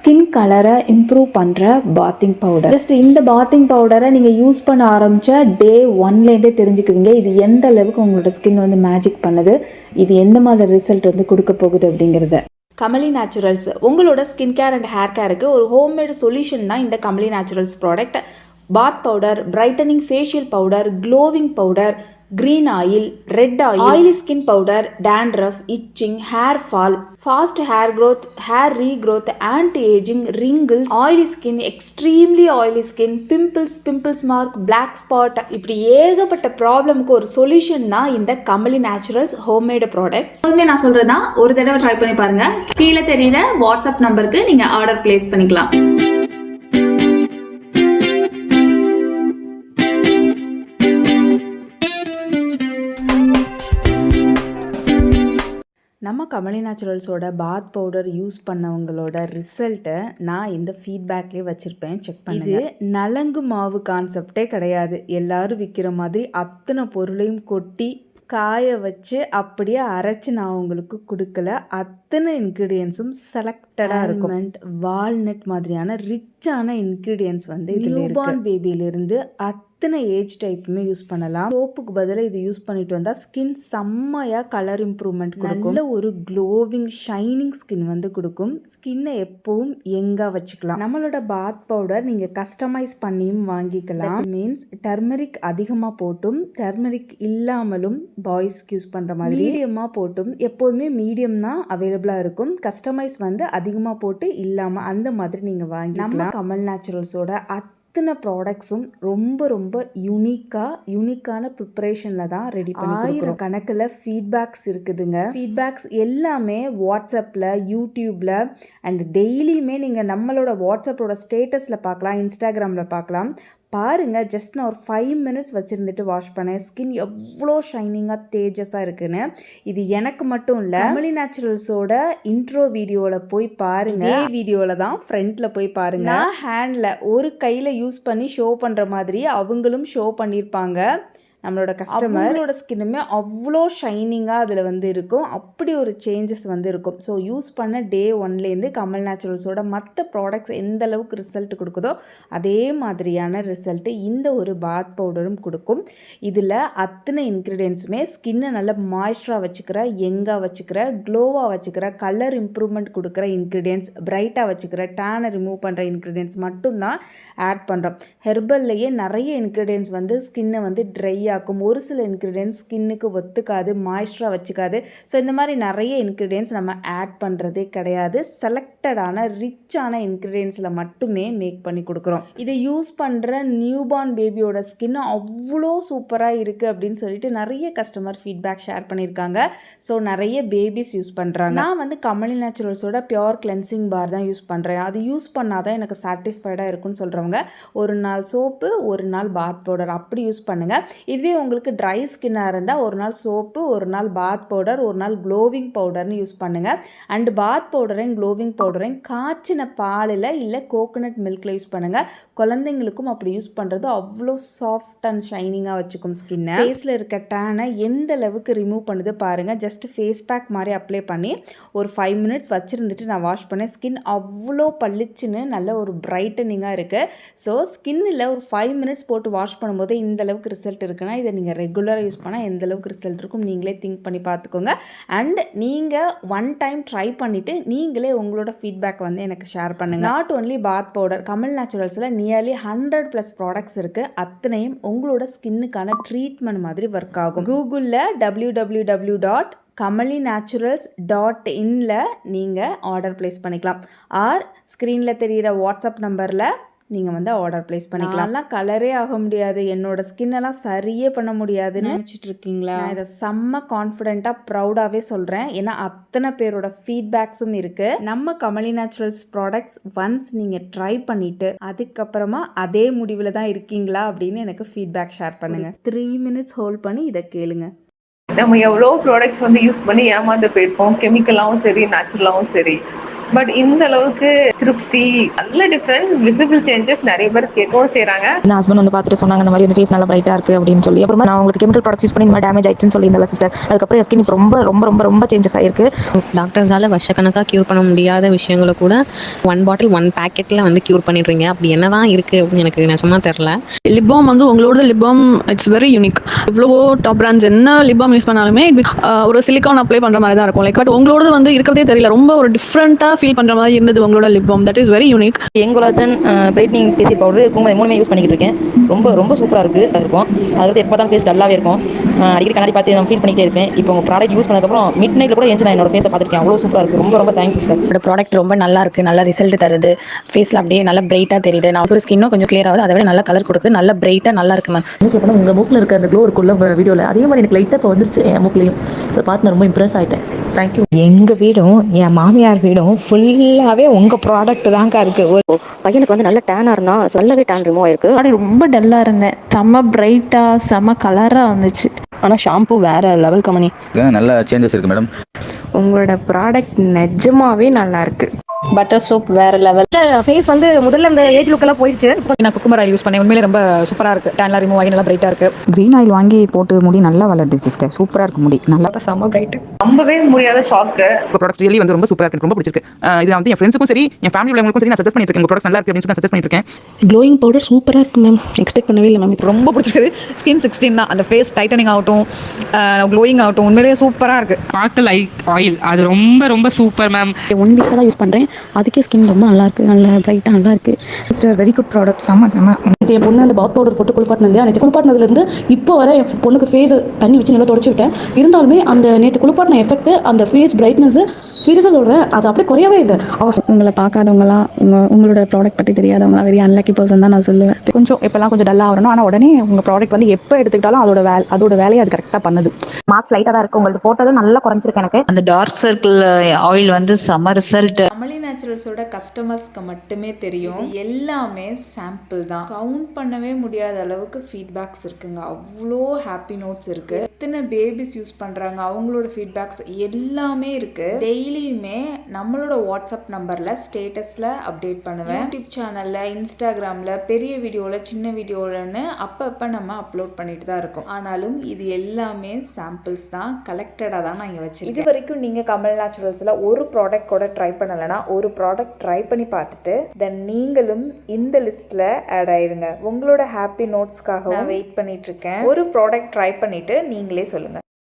Skin கலரை improve பண்ணுற bathing powder. Just இந்த பாத்திங் பவுடரை நீங்கள் யூஸ் பண்ண ஆரம்பித்த டே ஒன்லேருந்தே தெரிஞ்சுக்குவீங்க இது எந்த அளவுக்கு உங்களோட ஸ்கின் வந்து மேஜிக் பண்ணுது, இது எந்த மாதிரி ரிசல்ட் வந்து கொடுக்க போகுது அப்படிங்கிறத. கமலி நேச்சுரல்ஸ் உங்களோட ஸ்கின் கேர் அண்ட் ஹேர் கேருக்கு ஒரு ஹோம்மேடு சொல்யூஷன் தான் இந்த கமலி நேச்சுரல்ஸ் ப்ராடக்ட். பாத் powder, brightening facial powder, glowing powder, green oil, red oil, oily skin powder, dandruff, itching, hair fall, fast hair growth, hair regrowth, anti-aging, wrinkles, oily skin, extremely oily skin, pimples mark, black spot, இப்படி ஏகப்பட்ட ப்ராப்ளமுக்கு ஒரு solution தான் இந்த Kamali naturals homemade products. நான் சொல்றதா ஒரு தடவை try பண்ணி பாருங்க. கீழே தெரியுற வாட்ஸ்அப் நம்பருக்கு நீங்க ஆர்டர் பிளேஸ் பண்ணிக்கலாம். நம்ம கமலி நேச்சுரல்ஸோட பாத் பவுடர் யூஸ் பண்ணவங்களோட ரிசல்ட்டை நான் இந்த ஃபீட்பேக்லேயே வச்சுருப்பேன், செக் பண்ணி. இது நலங்கு மாவு கான்செப்டே கிடையாது. எல்லாரும் விற்கிற மாதிரி அத்தனை பொருளையும் கொட்டி காய வச்சு அப்படியே அரைச்சி நான் உங்களுக்கு கொடுக்கல. அத்தனை இன்க்ரீடியன்ஸும் செலக்டடாக இருக்கும். வால்நட் மாதிரியான ரிச்சான இன்க்ரீடியன்ஸ் வந்து இதில் நியூபார்ன் பேபியிலிருந்து அத்தனை ஏஜ் டைப்புமே யூஸ் பண்ணலாம். சோப்புக்கு பதிலாக இது யூஸ் பண்ணிட்டு வந்தால் ஸ்கின் செம்மையாக கலர் இம்ப்ரூவ்மெண்ட் கொடுக்கும். நல்ல ஒரு க்ளோவிங் ஷைனிங் ஸ்கின் வந்து கொடுக்கும். ஸ்கின்னை எப்பவும் எங்கே வச்சுக்கலாம். நம்மளோட பாத் பவுடர் நீங்கள் கஸ்டமைஸ் பண்ணியும் வாங்கிக்கலாம். மீன்ஸ் டர்மரிக் அதிகமாக போட்டும் டர்மரிக் இல்லாமலும் பாய்ஸ்க்கு யூஸ் பண்ணுற மாதிரி மீடியமாக போட்டும், எப்போதுமே மீடியம் தான் அவைலபிளாக இருக்கும். கஸ்டமைஸ் வந்து அதிகமாக போட்டு இல்லாமல் அந்த மாதிரி நீங்கள் வாங்கிக்கலாம். கமல் நேச்சுரல்ஸோட அத்தனை ப்ராடக்ட்ஸும் ரொம்ப ரொம்ப யூனிக்கான ப்ரிப்பரேஷனில் தான் ரெடி பண்ணி 1000 கணக்கில் ஃபீட்பேக்ஸ் இருக்குதுங்க. ஃபீட்பேக்ஸ் எல்லாமே வாட்ஸ்அப்பில், யூடியூப்பில் அண்ட் டெய்லியுமே நீங்கள் நம்மளோட வாட்ஸ்அப்போட ஸ்டேட்டஸில் பார்க்கலாம், இன்ஸ்டாகிராமில் பார்க்கலாம். பாருங்கள், ஜஸ்ட் நான் ஒரு 5 மினிட்ஸ் வச்சுருந்துட்டு வாஷ் பண்ணேன். ஸ்கின் எவ்வளோ ஷைனிங்காக தேஜஸாக இருக்குன்னு. இது எனக்கு மட்டும் இல்லை, கமலி நேச்சுரல்ஸோட இன்ட்ரோ வீடியோவில் போய் பாருங்கள். வீடியோவில் தான் ஃப்ரண்ட்டில் போய் பாருங்கள். நான் ஹேண்டில் ஒரு கையில் யூஸ் பண்ணி ஷோ பண்ணுற மாதிரி அவங்களும் ஷோ பண்ணியிருப்பாங்க. நம்மளோட கஸ்டமரோட ஸ்கின்னுமே அவ்வளோ ஷைனிங்காக அதில் வந்து இருக்கும். அப்படி ஒரு சேஞ்சஸ் வந்து இருக்கும். ஸோ யூஸ் பண்ண டே ஒன்லேருந்து கமல் நேச்சுரல்ஸோட மற்ற ப்ராடக்ட்ஸ் எந்த அளவுக்கு ரிசல்ட் கொடுக்குதோ அதே மாதிரியான ரிசல்ட்டு இந்த ஒரு பாத் பவுடரும் கொடுக்கும். இதில் அத்தனை இன்க்ரீடியன்ஸுமே ஸ்கின்னை நல்லா மாய்ஸ்டராக வச்சுக்கிற, யங்காக வச்சுக்கிற, க்ளோவாக வச்சுக்கிற, கலர் இம்ப்ரூவ்மெண்ட் கொடுக்குற இன்க்ரீடியன்ஸ், பிரைட்டாக வச்சுக்கிற, டேனை ரிமூவ் பண்ணுற இன்க்ரீடியன்ஸ் மட்டும்தான் ஆட் பண்ணுறோம். ஹெர்பல்லையே நிறைய இன்க்ரீடியன்ஸ் வந்து ஸ்கின்னை வந்து ட்ரை ஆக்கும். ஒரு சில இன்க்ரீடியன்ஸ் ஸ்கின்னுக்கு ஒத்துக்காது, மாய்ஸ்டராக வச்சுக்காது. ஸோ இந்த மாதிரி நிறைய இன்க்ரீடியன்ஸ் நம்ம ஆட் பண்ணுறதே கிடையாது. செலக்டடான ரிச்சான இன்க்ரீடியன்ஸில் மட்டுமே மேக் பண்ணி கொடுக்குறோம். இதை யூஸ் பண்ணுற நியூபார்ன் பேபியோட ஸ்கின் அவ்வளோ சூப்பராக இருக்குது அப்படின்னு சொல்லிட்டு நிறைய கஸ்டமர் ஃபீட்பேக் ஷேர் பண்ணியிருக்காங்க. ஸோ நிறைய பேபிஸ் யூஸ் பண்ணுறாங்க. நான் வந்து கமலி நேச்சுரல்ஸோட பியோர் கிளென்சிங் பார் தான் யூஸ் பண்ணுறேன். அது யூஸ் பண்ணாதான் எனக்கு சாட்டிஸ்ஃபைடாக இருக்குன்னு சொல்கிறவங்க ஒரு நாள் சோப்பு, ஒரு நாள் பாத் பவுடர் அப்படி யூஸ் பண்ணுங்கள். இதுவே உங்களுக்கு ட்ரை ஸ்கின்னாக இருந்தால் ஒரு நாள் சோப்பு, ஒரு நாள் பாத் பவுடர், ஒரு நாள் க்ளோவிங் பவுடர்னு யூஸ் பண்ணுங்கள். அண்ட் பாத் பவுடரையும் க்ளோவிங் பவுடரையும் காய்ச்சின பாலில் இல்லை கோகோனட் மில்கில் யூஸ் பண்ணுங்கள். குழந்தைங்களுக்கும் அப்படி யூஸ் பண்ணுறது அவ்வளோ சாஃப்ட் அண்ட் ஷைனிங்காக வச்சுக்கும் ஸ்கின்னை. ஃபேஸில் இருக்க டேனை எந்த அளவுக்கு ரிமூவ் பண்ணுது பாருங்கள். ஜஸ்ட் ஃபேஸ் பேக் மாதிரி அப்ளை பண்ணி ஒரு 5 மினிட்ஸ் வச்சுருந்துட்டு நான் வாஷ் பண்ணேன். ஸ்கின் அவ்வளோ பளிச்சுன்னு நல்ல ஒரு பிரைட்டனிங்காக இருக்குது. ஸோ ஸ்கின்னில் ஒரு 5 மினிட்ஸ் போட்டு வாஷ் பண்ணும்போது இந்த அளவுக்கு ரிசல்ட் இருக்குன்னா இதை நீங்கள் ரெகுலராக யூஸ் பண்ணால் எந்த அளவுக்கு ரிசல்ட் இருக்கும் நீங்களே திங்க் பண்ணி பார்த்துக்கோங்க. அண்ட் நீங்கள் ஒன் டைம் ட்ரை பண்ணிவிட்டு நீங்களே உங்களோட ஃபீட்பேக் வந்து எனக்கு ஷேர் பண்ணுங்கள். Not only bath powder, Kamal நேச்சுரல்ஸில் நியர்லி 100+ ப்ராடக்ட்ஸ் இருக்குது. அத்தனையும் உங்களோட ஸ்கின்னுக்கான ட்ரீட்மெண்ட் மாதிரி ஒர்க் ஆகும். கூகுளில் www.kamalinaturals.in நீங்கள் ஆர்டர் ப்ளேஸ் பண்ணிக்கலாம். ஆர் ஸ்க்ரீனில் தெரிகிற வாட்ஸ்அப் நம்பரில் நீங்கள் வந்து ஆர்டர் ப்ளேஸ் பண்ணிக்கலாம். எல்லாம் கலரே ஆக முடியாது, என்னோட ஸ்கின்னெல்லாம் சரியே பண்ண முடியாதுன்னு நினச்சிட்டு இருக்கீங்களா? நான் இதை செம்ம கான்ஃபிடென்ட்டாக ப்ரௌடாகவே சொல்கிறேன். ஏன்னா அத்தனை பேரோட ஃபீட்பேக்ஸும் இருக்குது. நம்ம கமலி நேச்சுரல்ஸ் ப்ராடக்ட்ஸ் ஒன்ஸ் நீங்கள் ட்ரை பண்ணிவிட்டு அதுக்கப்புறமா அதே முடிவில் தான் இருக்கீங்களா அப்படின்னு எனக்கு ஃபீட்பேக் ஷேர் பண்ணுங்கள். 3 மினிட்ஸ் ஹோல்ட் பண்ணி இதை கேளுங்க. நம்ம எவ்வளோ ப்ராடக்ட்ஸ் வந்து யூஸ் பண்ணி ஏமாந்து போயிருக்கோம். கெமிக்கலாகவும் சரி, நேச்சுரலாகவும் சரி. பட் இந்த அளவுக்கு திருப்தி நல்ல டிஃபரன்ஸ் விசிபிள் சேஞ்சஸ் நிறைய பேர் கேட்கவும் செய்றாங்க. என் ஹஸ்பண்ட் வந்து பார்த்துட்டு சொன்னாங்க இந்த மாதிரி ஃபேஸ் நல்லா பிரைட்டா இருக்கு அப்படின்னு சொல்லி. அப்புறமா நான் உங்களுக்கு கெமிக்கல் ப்ராடக்ட்ஸ் யூஸ் பண்ணி இந்த மாதிரி டேமேஜ் ஆயிடுச்சுன்னு சொல்லி இந்த சிஸ்டர். அதுக்கப்புறம் ஸ்கின் இப்போ ரொம்ப ரொம்ப ரொம்ப ரொம்ப சேஞ்சஸ் ஆயிருக்கு. டாக்டர்ஸால வருஷக்கணக்காக க்யூர் பண்ண முடியாத விஷயங்களை கூட 1 பாட்டில் 1 பேக்கெட்டில் வந்து க்யூர் பண்ணிடுறீங்க. அப்படி என்ன தான் இருக்குது அப்படின்னு எனக்கு நிஜமாக தெரில. லிப் பாம் வந்து உங்களோட lip bomb it's very unique. இவ்வளோ டாப் பிராண்ட்ஸ் என்ன லிப் பாம் யூஸ் பண்ணாலுமே ஒரு சிலிக்கான் அப்ளை பண்ணுற மாதிரி தான் இருக்கும். லைக் பட் உங்களோட வந்து இருக்கிறதே தெரியல, ரொம்ப ஒரு டிஃப்ரெண்ட்டாக ஃபீல் பண்ணுற மாதிரி இருந்தது உங்களோட lip balm. That is very unique. எங்கோலாஜன் பிரைட்னிங் ஃபேஸ் பவுடர் மூணுமே யூஸ் பண்ணிக்கிட்டு இருக்கேன். ரொம்ப ரொம்ப சூப்பராக இருக்கும். அதாவது எப்போ தான் ஃபேஸ் டல்லாகவே இருக்கும். அடிக்கடி கண்ணாடி பார்த்து நான் ஃபீல் பண்ணிகிட்டே இருப்பேன். இப்போ உங்கள் ப்ராடக்ட் யூஸ் பண்ணதுக்கப்புறம் மிட் நைட்டில் கூட நான் என்னோட ஃபேஸை பார்த்துருக்கேன். அவ்வளோ சூப்பராக இருக்குது. ரொம்ப ரொம்ப தேங்க்ஸ் சிஸ்டர். என்னோட ப்ராடக்ட் ரொம்ப நல்லா இருக்குது, நல்ல ரிசல்ட் தருது. ஃபேஸில் அப்படியே நல்லா பிரைட்டாக தெரியுது. நான் ஒரு ஸ்கின்னும் கொஞ்சம் கிளியர் ஆகுது, அதை விட நல்ல கலர் கொடுக்குது, நல்ல பிரைட்டாக நல்லா இருக்கு மேம். என்ன சொல்ல போனால் உங்கள் மூக்கில் இருக்க அந்த க்ளோ இருக்குள்ள வீடியோவில் அதே மாதிரி எனக்கு லைட்டாக இப்போ வந்துருச்சு என் மூக்கிலையும். ஸோ பார்த்து நான் ரொம்ப இம்ப்ரெஸ் ஆகிட்டேன். தேங்க்யூ. எங்கள் வீடும் என் மாமியார் வீடும் ஃபுல்லாகவே உங்கள் ப்ராடக்ட் தான்க்கா இருக்குது. ஒரு பையனுக்கு வந்து நல்ல டேனாக இருந்தால் நல்லாவே டேன் ரிமூவ் ஆயிருக்கு. முன்னாடி ரொம்ப டல்லாக இருந்தேன், செம்ம பிரைட்டாக செம்ம கலராக வந்துச்சு. ஆனால் ஷாம்பு வேறு லெவல் கம்பெனி. நல்ல சேஞ்சஸ் இருக்குது மேடம். உங்களோட ப்ராடக்ட் நிஜமாவே நல்லா இருக்கு. பட்டர் சோப் வேற லெவல். ஃபேஸ் வந்து முதல்ல இந்த ஏஜ் லுக்கெல்லாம் போயிடுச்சு. நான் குக்கும்பர் ஆயில் யூஸ் பண்ணேன். உண்மையிலே ரொம்ப சூப்பராக இருக்குது. டேன்லாம் ரிமூவ் ஆகி நல்லா பிரைட்டாக இருக்குது. க்ரீன் ஆயில் வாங்கி போட்டு முடி நல்லா வளருது சிஸ்டர். சூப்பராக இருக்கு முடி, நல்லா செம்ம பிரைட்டு. நம்பவே முடியாத ஷாக்கு. உங்கள் ப்ராடக்ட்ஸ் ரியலி வந்து ரொம்ப சூப்பராக இருக்கு. ரொம்ப பிடிச்சிருக்கு. இது வந்து என் ஃப்ரெண்ட்ஸுக்கும் சரி என் ஃபேமிலி உள்ளவங்களுக்கும் சரி நான் சஜஸ்ட் பண்ணிட்டு இருக்கேன். உங்கள் ப்ராடக்ட்ஸ் நல்லா இருக்கு அப்படின்னு சொல்லி நான் சஜஸ்ட் பண்ணிட்டு இருக்கேன். க்ளோயிங் பவுடர் சூப்பராக இருக்கு மேம். எக்ஸ்பெக்ட் பண்ணவே இல்லை மேம். ரொம்ப பிடிச்சிருக்கு. ஸ்கின் 16 தான். அந்த ஃபேஸ் டைட்டனிங் ஆகட்டும், க்ளோயிங் ஆகட்டும், உண்மையிலேயே சூப்பராக இருக்குது. ஸ்பார்க்கிள் ஆயில் அது ரொம்ப ரொம்ப சூப்பர் மேம். 1 வீக்காக தான் யூஸ் பண்ணுறேன். அதுக்கே ஸ்கின் ரொம்ப நல்லா இருக்கு, நல்ல பிரைட்டாக நல்லா இருக்கு. Very good product. செம்ம என் பொண்ணு அந்த பாத் பவுடர் போட்டு குளிப்பாட்டினது, அன்றைக்கி குளிப்பாட்டினதுலேருந்து இப்போ வர என் பொண்ணுக்கு ஃபேஸ் தண்ணி வச்சு நல்லா தொடச்சி விட்டேன். இருந்தாலுமே அந்த நேற்று குளிப்பாட்டின எஃபெக்ட், அந்த ஃபேஸ் பிரைட்னஸ் சீரியஸாக சொல்கிறேன், அது அப்படியே குறையவே இல்லை. உங்களை பார்க்காதவங்களாம், உங்களோட ப்ராடக்ட் பற்றி தெரியாதவங்களாம் வெரி அன்லக்கி பர்சன் தான் நான் சொல்லுவேன். கொஞ்சம் இப்போலாம் கொஞ்சம் டல்லாக வரணும். ஆனால் உடனே உங்கள் ப்ராடக்ட் வந்து எப்போ எடுத்துக்கிட்டாலும் அதோட வேலையை அது கரெக்டாக பண்ணுது. மார்க்ஸ் லைட்டாக தான் இருக்குது. உங்களுக்கு போட்டதும் நல்லா குறைஞ்சிருக்கு எனக்கு. அந்த டார்க் சர்க்கிள் ஆயில் வந்து செம்ம ரிசல்ட். அமலி நேச்சுரல்ஸோட கஸ்டமர்ஸ்க்கு மட்டுமே தெரியும். இது எல்லாமே சாம்பிள் தான். கவுண்ட் பண்ணவே முடியாத அளவுக்கு ஃபீட்பேக்ஸ் இருக்குங்க. அவ்வளோ ஹாப்பி நோட்ஸ் இருக்கு. எத்தனை பேபிஸ் யூஸ் பண்றாங்க, அவங்களோட ஃபீட்பேக்ஸ் எல்லாமே இருக்கு. டெய்லியுமே நம்மளோட வாட்ஸ்அப் நம்பர்ல ஸ்டேட்டஸ்ல அப்டேட் பண்ணுவேன். யூடியூப் சேனல்ல, இன்ஸ்டாகிராம்ல, பெரிய வீடியோல, சின்ன வீடியோலன்னு அப்பப்ப நம்ம அப்லோட் பண்ணிட்டு தான் இருக்கோம். ஆனாலும் இது எல்லாமே சாம்பிள்ஸ் தான், கலெக்டடா தான் நான் இங்க வச்சிருக்கேன். இது வரைக்கும் நீங்க கமல் நேச்சுரல்ஸ்ல ஒரு ப்ராடக்ட் கூட ட்ரை பண்ணலனா ஒரு ப்ராடக்ட் ட்ரை பண்ணி பார்த்துட்டு தென் நீங்களும் இந்த லிஸ்ட்ல ஆட் ஆயிடுங்க. உங்களோட ஹாப்பி நோட்ஸ்க்காக நான் வெயிட் பண்ணிட்டு இருக்கேன். ஒரு ப்ராடக்ட் ட்ரை பண்ணிட்டு நீங்களே சொல்லுங்க.